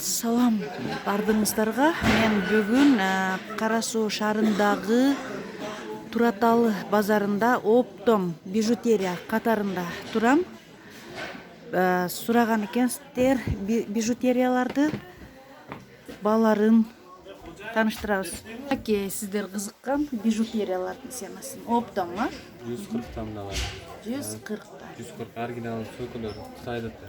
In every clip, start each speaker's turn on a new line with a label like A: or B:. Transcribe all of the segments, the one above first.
A: Салам бардыңыздарга. Мен бүгүн Кара Суу шаарындагы Тураталы базарында оптом бижутерия катарында турам. Сураган экенсиздер бижутерияларды, баларын тааныштырабыз. Аке, сиздер кызыккан бижутериялардын семасын оптом
B: 140 тамдалар.
A: 140.
B: 140 оригинал сөкілер Қытайдыкі.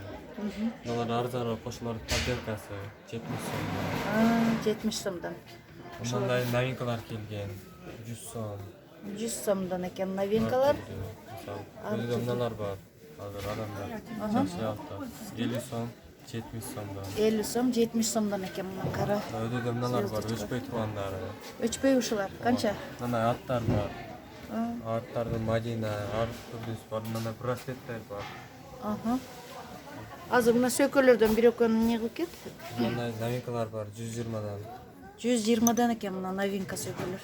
B: Олар арзанырақ қошылар подделкасы 70 сом.
A: 70 сомдон.
B: Ошондай новинкалар келген 100 сом.
A: 100 сомдон экен новинкалар.
B: Мисалы, домналар бар. Азыр адамдар жакшы алты. 50 сом, 70 сомдон.
A: 50 сом, 70 сомдон экен мына кара.
B: Домналар бар, өчпөй тургандары.
A: Өчпөй ушулар канча?
B: Мына аттар бар. Аттардын Мадина, Артурдус бар, мына браслеттер бар.
A: Азыр мына сөкөлөрдөн бир экөөнү эмне кылып кет?
B: Мына новинкалар бар, 120дан.
A: 120дан экен мына новинка сөкөлөр.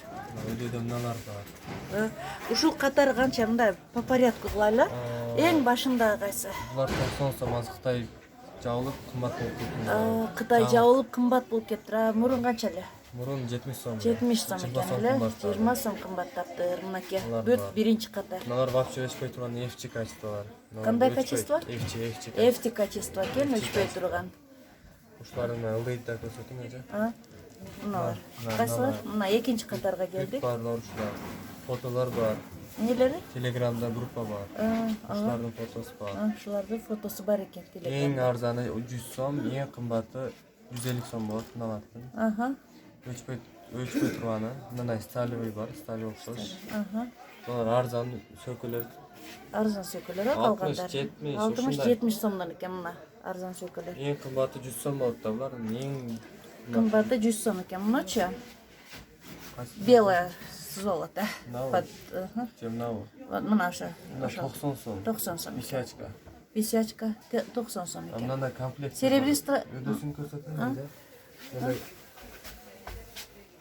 B: Домналар бар.
A: Ушул катары канча, мындай по порядку кылайлы. Эң башында кайсы?
B: Булар 90 сом, азыр Кытай жабылып кымбат болуп кетти.
A: Кытай жабылып кымбат болуп кетти. Мурун канча эле?
B: Мурун 70 сом.
A: 70 сом экен эле. 20 сом кымбаттаптыр мынакей. Бүт биринчи катар.
B: Мыналар вообще өчпөй турган эфчи качестволор.
A: Кандай качество?
B: Эфчи.
A: Эфти качество экен, өчпөй турган.
B: Ушулардын ылдыйда көрсөтүң эже.
A: Мыналар. Кайсылар? Мына экинчи катарга келдик.
B: Барлар ушулар. Фотолор бар.
A: Эмнелери?
B: Телеграмда группа бар. Ушулардын фотосу бар.
A: Ушулардын фотосу бар экен телеграмда.
B: Эң арзаны 100 сом, эң кымбаты 150 сом болот мыналардын. Өчпөй турганы. Мындай сталевый бар, сталевый окшош. Булар арзан сөкөлөр.
A: Арзан сөкөлөр калгандар. 60-70 сомдон экен мына арзан сөкөлөр.
B: Эң кымбаты 100 сом болот да булар. Эң
A: Кымбаты 100 сом экен мыначы. Белое золото.
B: Темнау.
A: Мына ошо.
B: 90 сом.
A: 90 сом.
B: Писячка.
A: Писячка 90 сом экен.
B: Мындай комплект.
A: Серебристо.
B: Өдөсүн көрсөтөм эле.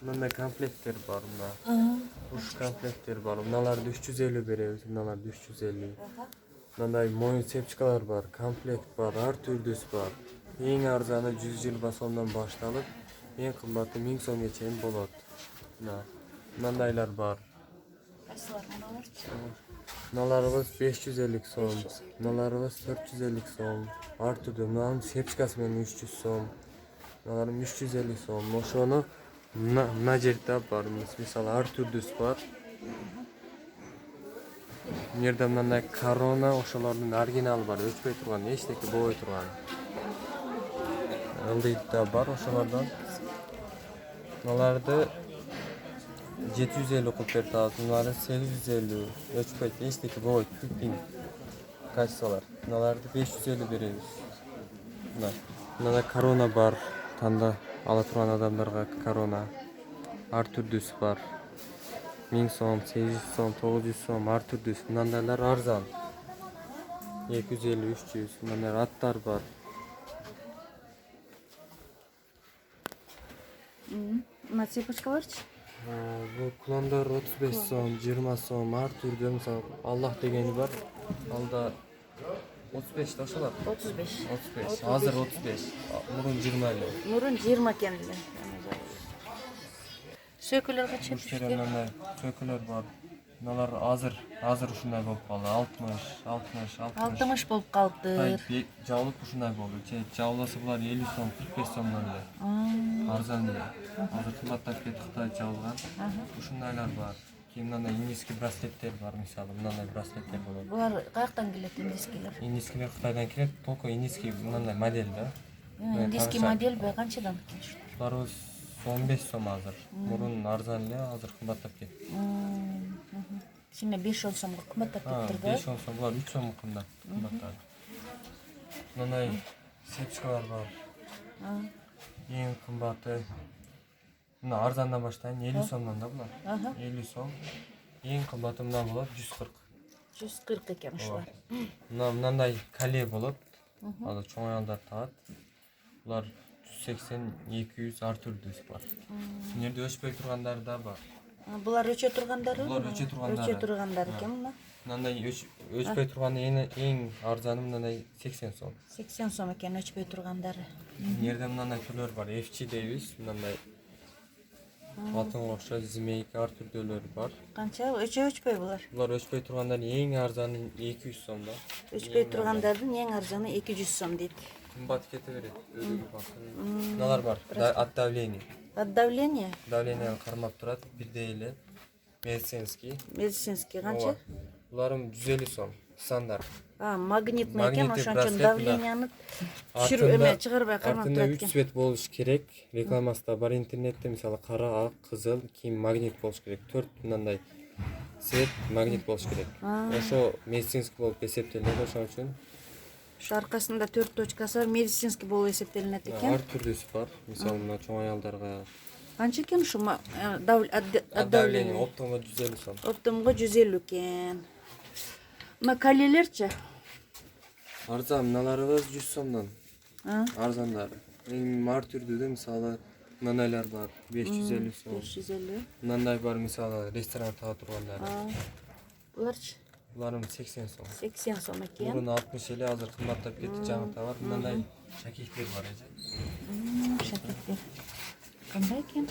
B: Мындай комплекттер бар мына. Уш комплекттер бар. Мыналарды 350 беребиз, мыналарды 350. Мындай моюн сепчкалар бар, комплект бар, ар түрдүс бар. Эң арзаны 120 сомдон башталып, эң кымбаты 1000 сомго чейин болот. Мындайлар бар.
A: Кайсылар мыналарчы?
B: Мыналарыбыз 550 сом, мыналарыбыз 450 сом. Ар түрдүү мынанын сепчкасы менен 300 сом. Мыналарым 350 сом. Ошону мына жерде бар. Мисалы ар түрдүс бар. Мында мындай корона, ошолордун оригиналы бар, өчпөй турган, эчтеке болбой турган. Ылдыйда бар ошолордон. Мыналарды 750 кылып берип атат, мыналарды 850, өчпөйт, эчтеке болбойт, фитинг качестволор. Мыналарды 550 беребиз. Мына корона бар, танда ала турган адамдарга корона. Ар түрдүс бар. 1000 сом, 800 сом, 900 сом, ар түрдүс. Мындайлар арзан. 250, 300, мындай аттар бар.
A: Мына цепочкаларчы?
B: Бул клондар 35 сом, 20 сом, ар түрдүү. Мисалы, Аллах дегени бар. Алда 35 да ошолор. 35. Азыр 35. Мурун 20 эле.
A: Мурун 20 экен эле. Сөкөлөр кача түштү?
B: Сөкөлөр бар. Мыналар азыр ушундай болуп калды. 60
A: болуп калыптыр.
B: Жабылып ушундай болду. Жабыласы булар 50 сом, 45 сомдон эле. Арзан эле. Азыр кымбаттап кетти, Кытай жабылган. Ушундайлар бар. Кийин мындай индийский браслеттер бар, мисалы, мындай браслеттер болот.
A: Булар каяктан келет индийскилер?
B: Индийскилер Кытайдан келет, только индийский мындай модель да.
A: Индийский модель канчадан экен ушулар?
B: Буларыбыз 15 сом азыр. Мурун арзан эле, азыр кымбаттап кетти.
A: Кичине 5-10 сомго кымбаттап кеттир да?
B: 5-10 сом, булар 3 сом кымбаттады. Мындай сепчкалар бар. Эң кымбаты. Мына арзандан баштайын, 50 сомдон да булар. 50 сом. Эң кымбаты мына болот 140.
A: 140 экен ушулар.
B: Мындай кале болот. Азыр чоң аялдар тагат. Булар 180, 200 ар түрдүс бар. Бул жерде өчпөй тургандары да бар.
A: Булар өчө тургандары?
B: Булар өчө тургандары.
A: Өчө тургандар экен мына.
B: Мындай өчпөй турган эң арзаны мындай 80 сом.
A: 80 сом экен өчпөй тургандары.
B: Жерде мындай түрлөр бар. FC дейбиз. Мындай алтынга окшош змейка ар түрдөлөр бар.
A: Канча өчпөй булар?
B: Булар өчпөй тургандар эң арзаны 200 сом да.
A: Өчпөй тургандардын эң арзаны 200 сом дейт.
B: Кымбат кете берет. Мыналар бар. От давления.
A: От давления?
B: Давленияны кармап турат. Бирдей эле. Медицинский.
A: Медицинский канча?
B: Буларым 150 сом. Стандарт.
A: Магнитный экен, ошон үчүн давленияны түшүрүп эме чыгарбай кармап турат
B: Артында
A: экен.
B: 3 цвет болуш керек. Рекламасында бар интернетте, мисалы кара, ак, кызыл, кийин магнит болуш керек. 4 мындай цвет магнит болуш керек. Ошо медицинский болуп эсептелинет, ошон үчүн.
A: Ошо аркасында 4 точкасы бар, медицинский болуп эсептелинет экен.
B: Ар түрдүүсү бар. Мисалы мына чоң аялдарга.
A: Канча экен ушу
B: Давление оптомго 150 сом.
A: Оптомго 150 экен. Мына колелерчи?
B: Арзан мыналарыбыз 100 сомдон. Арзандары. Эң ар түрдүү мисалы мынандайлар бар 550 сом.
A: 550.
B: Мынандай бар мисалы ресторанда тургандар.
A: Буларчы?
B: Буларым 80 сом.
A: 80 сом экен.
B: Мурун 60 эле, азыр кымбаттап кетти, жаңыта бар. Мындай шакектер бар эже.
A: Шакектер. Кандай экен?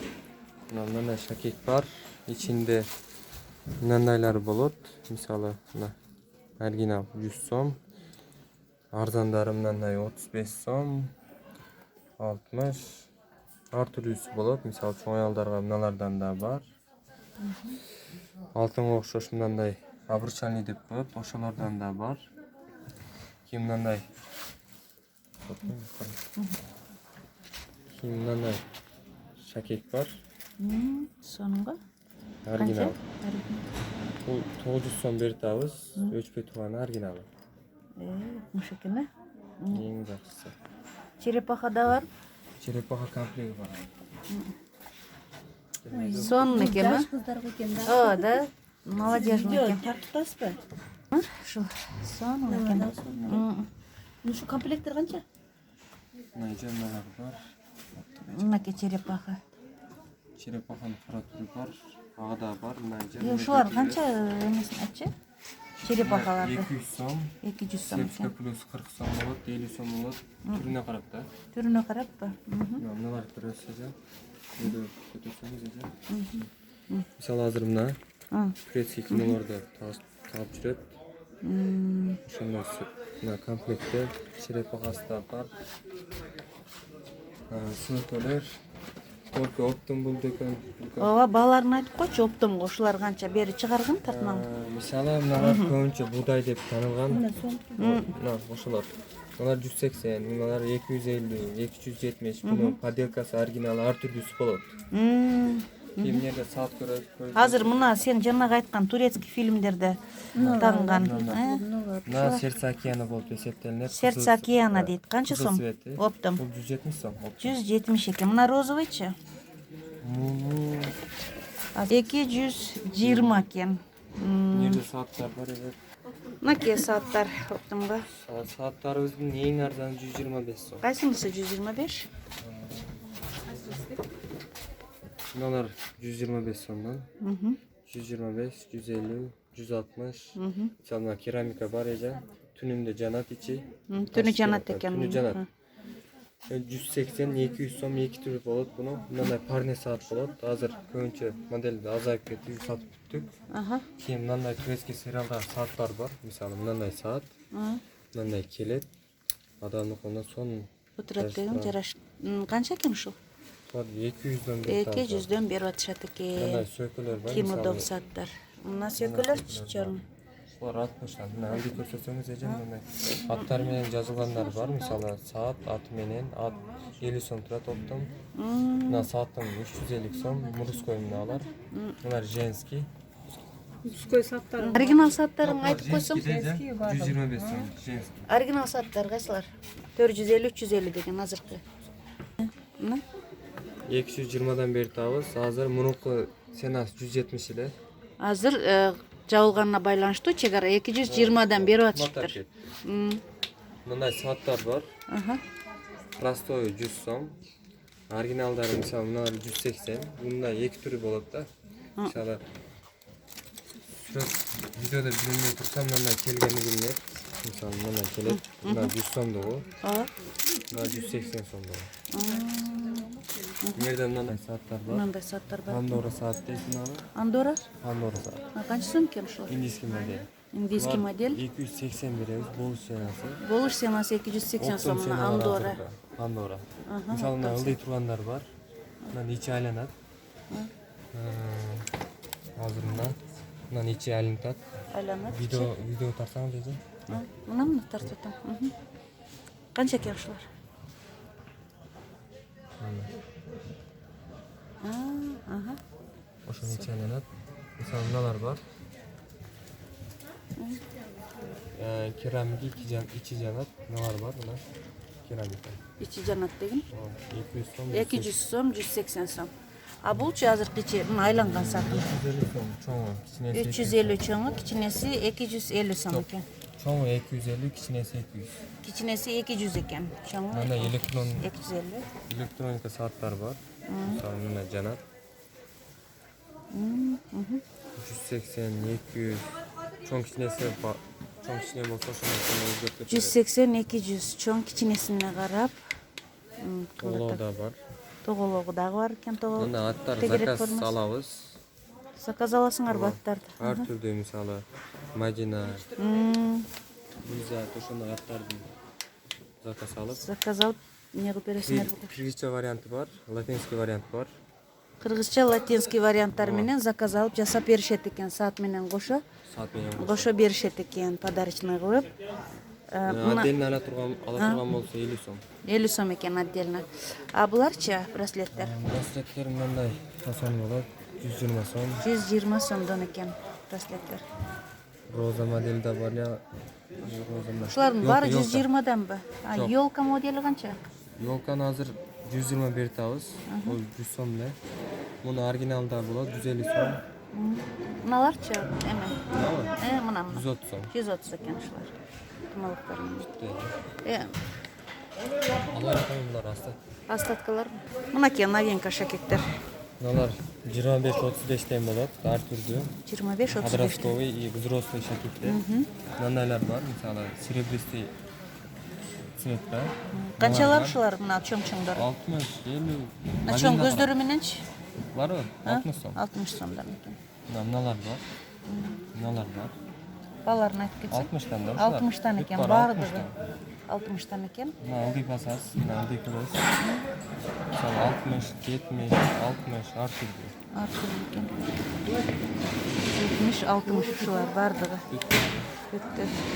B: Мындай шакек бар. Ичинде мынандайлар болот. Мисалы, мына оригинал 100 сом. Арзандары мындай 35 сом. 60. Ар түрүсү болот. Мисалы, чоң аялдарга мыналардан да бар. Алтынга окшош мындай обручальный деп коет, ошолордон да бар. Кийин мындай шакек бар.
A: Сонунго?
B: Оригинал. Бул 900 сом берип атабыз. Өчпөй турган оригиналы.
A: Муш экен, э?
B: Эң жакшысы.
A: Черепаха да бар?
B: Черепаха комплекти бар.
A: Сон экен, э?
C: Кыздарга экен да.
A: О, да? Молодежный экен.
C: Тартып атасызбы?
A: Ушул сон экен.
C: Ушу комплекттер канча?
B: Мына жамалар бар.
A: Мынаки черепаха.
B: Черепаханын кара түрү бар. Ага да бар.
A: Ушулар канча эмесин айтчы? Черепахаларды.
B: 200 сом.
A: 200 сом
B: Сепка
A: экен.
B: плюс 40 сом болот, 50 сом болот. Түрүнө карап да.
A: Түрүнө караппы?
B: Мыналар көрөсүз эже. Бул көтөсөңүз эже. Мисалы азыр мына турецкий кинолордо таап жүрөт. Ошондой мына комплектте черепахасы да бар. Сөкөлөр. Только оптом болду экен.
A: Ооба, балаларын айтып койчу, оптомго ушулар канча бери чыгарган тартмам.
B: Мисалы мыналар көбүнчө будай деп танылган. Мына ошолор. Мыналар 180, мыналар 250, 270. Бунун поделкасы оригиналы ар түрдүүсү болот. Фильмдерде саат көрөт.
A: Азыр мына сен жанагы айткан турецкий фильмдерде танган.
B: Мына Сердце океана болуп эсептелинет.
A: Сердце океана дейт. Канча сом? Оптом.
B: Бул 170 сом.
A: 170 экен. Мына розовыйчы? 220 экен.
B: Нерде сааттар бар эже.
A: Мынаки сааттар оптомго.
B: Сааттарыбыздын эң арзаны 125 сом.
A: Кайсынысы 125?
B: Мыналар 125 сомдон. 125, 150, 160. Мисалы керамика бар эже. Түнүндө жанат ичи.
A: Түнү жанат экен.
B: Түнү жанат. 180, 200 сом 2 түрү болот буну. Мындай парный саат болот. Азыр көбүнчө моделде азайып кетти, сатып бүттүк. Кийин мындай турецкий сериалда сааттар бар. Мисалы мындай саат. Мындай келет. Адамдын колуна сонун
A: Отурат деген жараш. Канча экен ушул?
B: 200дөн бери.
A: 200дөн берип атышат экен.
B: Мындай сөкөлөр бар.
A: Кимодок сааттар. Мына сөкөлөр чорун.
B: Булар 60тан. Мына алды көрсөтсөңүз эже мындай аттар менен жазылгандар бар. Мисалы саат аты менен ат 50 сом турат оптом. Мына сааттын 350 сом, мужской мыналар. Мыналар женский.
C: Мужской сааттар.
A: Оригинал сааттарын айтып койсоң.
B: 125 сом женский.
A: Оригинал сааттар кайсылар? 450, 350 деген азыркы.
B: 220дан бери табыз. Азыр мурунку ценасы 170 эле.
A: Азыр жабылганына байланыштуу чегара 220дан берип атышыптыр.
B: Мындай сааттар бар. Простой 100 сом. Оригиналдары мисалы мыналар 180. Мындай эки түрү болот да. Мисалы videoda bilinmey tursa mындай келгени билинет. Мисалы мына келет. Мына 100 сомдогу.
A: Ооба.
B: Мына 180 сомдогу. Мерден мындай сааттар бар.
A: Мындай сааттар бар.
B: Андора саат дейт мынаны.
A: Андора?
B: Андора саат.
A: Канча сом экен ушул?
B: Индийский модель.
A: Индийский модель.
B: 280 беребиз, болуш ченасы.
A: Болуш ценасы 280 сом Андора.
B: Андора. Мисалы мына ылдый тургандар бар. Мындан ичи айланат. Азыр мындан ичи айланат.
A: Айланат.
B: Видео тарсаңыз эже.
A: Мына тартып атам. Канча экен ушулар? Ага.
B: Ошону ичи айланат. Мисалы мыналар бар. Керамика ичи жанат. Мыналар бар мына. Керамика.
A: Ичи жанат деген?
B: 200 сом.
A: 200 сом, 180 сом. А булчу азыркы ичи айланган сатым.
B: 350 сом чоңу, кичинеси
A: 350 чоңу, кичинеси 250 сом экен.
B: чоңу 250, кичинеси 200.
A: Кичинеси 200 экен. Чоңу
B: Мына
A: 250.
B: электроника сааттар бар. Мисалы мына жанат. 180, 200. Чоң кичинеси бар. Чоң кичине болсо ошону өзгөртүп.
A: 180, 200 чоң кичинесине карап.
B: Тоголоодо бар.
A: Тогологу дагы бар экен, тоголог.
B: Мына аттар
A: Тегерек
B: заказ
A: формасы.
B: алабыз.
A: Заказ аласыңарбы аттарды?
B: Ар түрдүү мисалы Мадина, Лиза, ошону аттардын заказ алып.
A: Заказ алып, эмне кылып бересиңер бул?
B: Кыргызча варианты бар, латинский вариант бар.
A: Кыргызча, латинский варианттар менен заказ алып жасап беришет экен, саат менен кошо.
B: Саат менен
A: Кошо беришет экен, подарочный кылып.
B: отдельно ала турган болсо 50 сом.
A: 50 сом экен отдельно. А буларчы браслеттер?
B: Браслеттер мындай фасон болот. 120 сом.
A: 120 сомдон экен браслеттер.
B: Роза модели да бар я.
A: Ушулардын баары 120данбы? А ёлка модели канча?
B: Ёлканы азыр 120 берип атабыз. Ол 100 сом эле. Муну оригиналда болот 150 сом.
A: Мыналарчы эме? Мына
B: 130 сом.
A: 130 экен ушулар. Тымалыктар.
B: Алар булар аста.
A: Остаткалар. Мынакей новинка шакектер.
B: Мыналар 25-35 болот, ар түрдүү.
A: 25-35.
B: Подростковый и взрослый шакектер. Мынандайлар бар, мисалы серебристый цветта.
A: Канчалар ушулар мына чоң-чоңдор?
B: 60, 50.
A: Мына чоң көздөрү мененчи?
B: Барбы? 60 сом.
A: 60 сомдон экен.
B: Мыналар бар. Мыналар бар.
A: Балаларын айтып кетсек?
B: 60-тан да.
A: 60-тан экен, баардыгы. 60-тан экен.
B: Мына ылдый басас, мына ылдый көрөс. Мисалы 60, 70, 60 ар түрдүү.
A: Ар түрдүү экен. 70, 60 ушулар баардыгы. Бүттү.